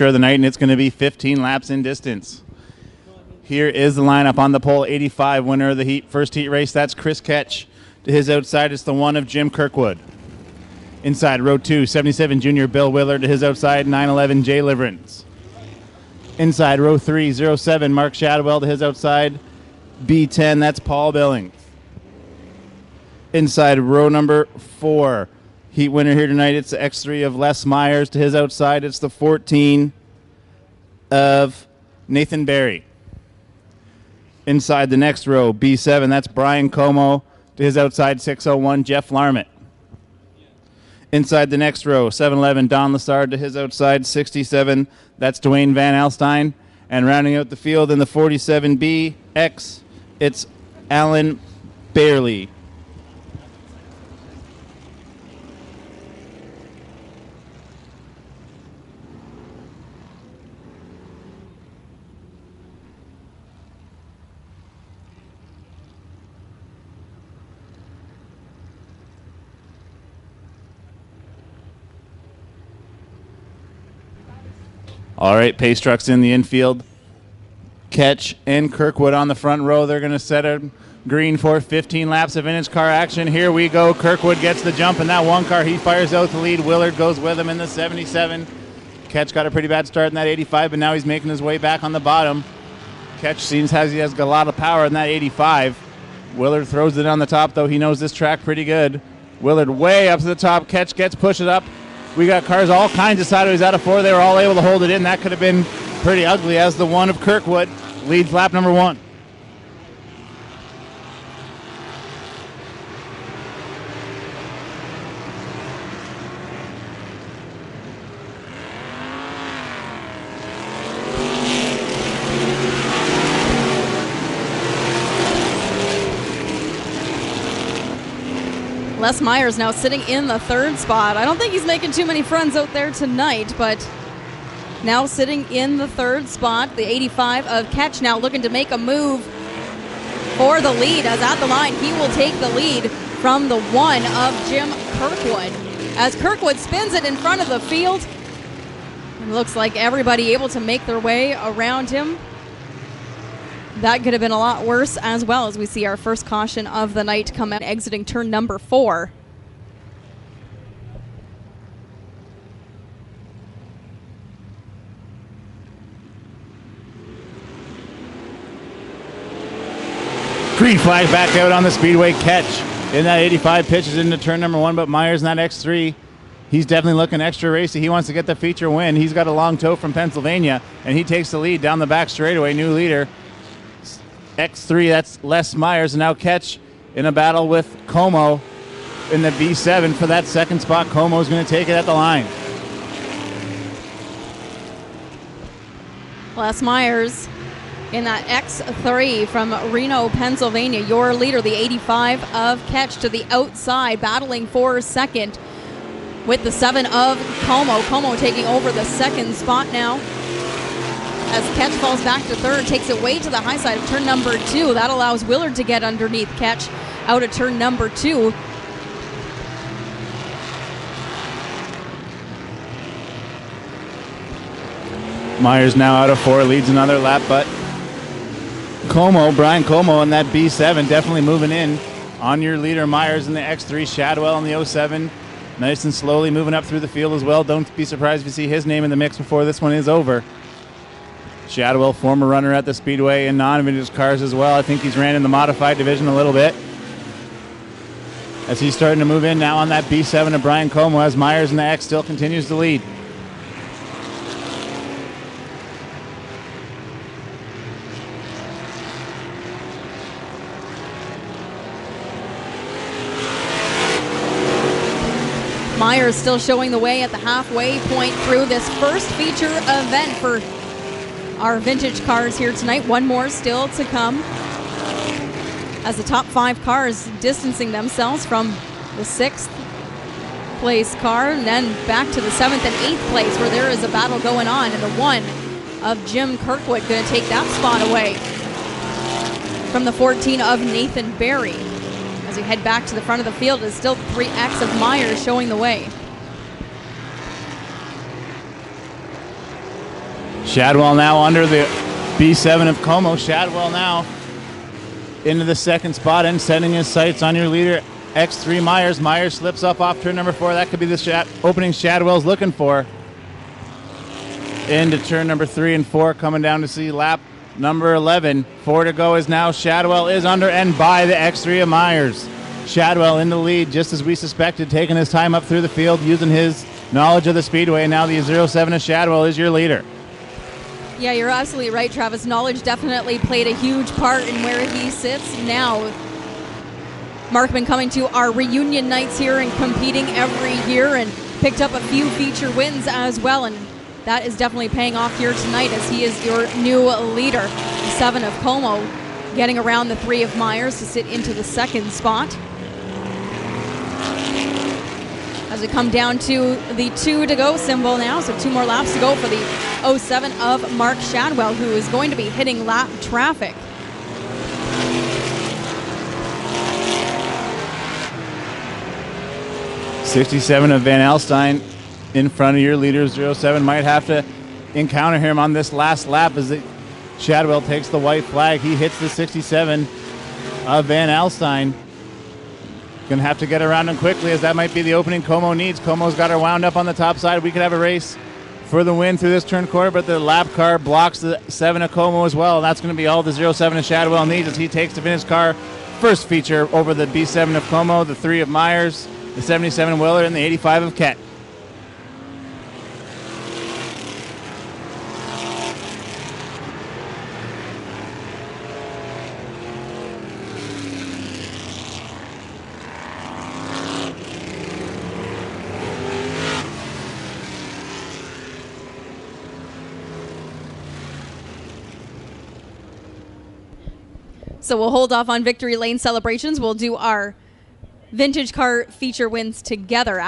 of the night, and it's going to be 15 laps in distance. Here is the lineup on the pole. 85, winner of the first heat race. That's Chris Ketch. To his outside, it's the 1 of Jim Kirkwood. Inside, row 2, 77, junior Bill Willard. To his outside, 911, Jay Liverance. Inside, row 3, 07, Mark Shadwell. To his outside, B10, that's Paul Billings. Inside, row number 4, heat winner here tonight, it's the X3 of Les Myers. To his outside, it's the 14 of Nathan Barry. Inside the next row, B7, that's Brian Como. To his outside, 601, Jeff Larmett. Inside the next row, 711, Don Lassard. To his outside, 67, that's Dwayne Van Alstyne. And rounding out the field in the 47BX, it's Alan Bailey. All right, pace trucks in the infield. Ketch and Kirkwood on the front row. They're going to set a green for 15 laps of vintage car action. Here we go. Kirkwood gets the jump in that one car. He fires out the lead. Willard goes with him in the 77. Ketch got a pretty bad start in that 85, but now he's making his way back on the bottom. Ketch seems as he has got a lot of power in that 85. Willard throws it on the top, though. He knows this track pretty good. Willard way up to the top. Ketch gets pushed up. We got cars all kinds of sideways out of 4. They were all able to hold it in. That could have been pretty ugly as the 1 of Kirkwood leads lap number 1. Les Myers now sitting in the 3rd spot. I don't think he's making too many friends out there tonight, but now sitting in the 3rd spot, the 85 of Ketch now looking to make a move for the lead. As at the line, he will take the lead from the 1 of Jim Kirkwood. As Kirkwood spins it in front of the field, it looks like everybody able to make their way around him. That could have been a lot worse as well, as we see our first caution of the night come out, exiting turn number 4. Green flag back out on the speedway. Ketch in that 85 pitches into turn number 1, but Myers in that X3, he's definitely looking extra racy. He wants to get the feature win. He's got a long tow from Pennsylvania, and he takes the lead down the back straightaway. New leader. X3, that's Les Myers, and now Ketch in a battle with Como in the B7 for that 2nd spot. Como's going to take it at the line. Les Myers in that X3 from Reno, Pennsylvania. Your leader, the 85 of Ketch, to the outside, battling for 2nd with the 7 of Como. Como taking over the 2nd spot now. As Ketch falls back to 3rd, takes it way to the high side of turn number 2. That allows Willard to get underneath Ketch out of turn number 2. Myers now out of 4, leads another lap, but Brian Como in that B7 definitely moving in on your leader. Myers in the X3, Shadwell in the 07. Nice and slowly moving up through the field as well. Don't be surprised if you see his name in the mix before this one is over. Shadwell, former runner at the Speedway in non-vintage cars as well. I think he's ran in the modified division a little bit. As he's starting to move in now on that B7 of Brian Como, as Myers in the X still continues to lead. Myers still showing the way at the halfway point through this first feature event for our vintage cars here tonight. One more still to come, as the top 5 cars distancing themselves from the 6th place car, and then back to the 7th and 8th place, where there is a battle going on, and the 1 of Jim Kirkwood going to take that spot away from the 14 of Nathan Barry. As we head back to the front of the field, is still 3X of Myers showing the way. Shadwell now under the B7 of Como. Shadwell now into the second spot and setting his sights on your leader, X3 Myers. Myers slips up off turn number 4. That could be the opening Shadwell's looking for. Into turn number 3 and 4, coming down to see lap number 11. 4 to go is now Shadwell is under and by the X3 of Myers. Shadwell in the lead, just as we suspected, taking his time up through the field, using his knowledge of the speedway. Now the 07 of Shadwell is your leader. Yeah, you're absolutely right, Travis. Knowledge definitely played a huge part in where he sits now. Markman coming to our reunion nights here and competing every year and picked up a few feature wins as well. And that is definitely paying off here tonight as he is your new leader. The 7 of Como getting around the 3 of Myers to sit into the second spot. As we come down to the 2 to go symbol now, so 2 more laps to go for the 07 of Mark Shadwell, who is going to be hitting lap traffic. '67 of Van Alstyne in front of your leader. 07 might have to encounter him on this last lap as Shadwell takes the white flag. He hits the 67 of Van Alstyne. Going to have to get around him quickly, as that might be the opening Como needs. Como's got her wound up on the top side. We could have a race for the win through this turn corner, but the lap car blocks the 7 of Como as well. That's going to be all the 07 of Shadwell needs as he takes the vintage car first feature over the B7 of Como, the 3 of Myers, the 77 Willer, and the 85 of Kett. So we'll hold off on victory lane celebrations. We'll do our vintage car feature wins together after.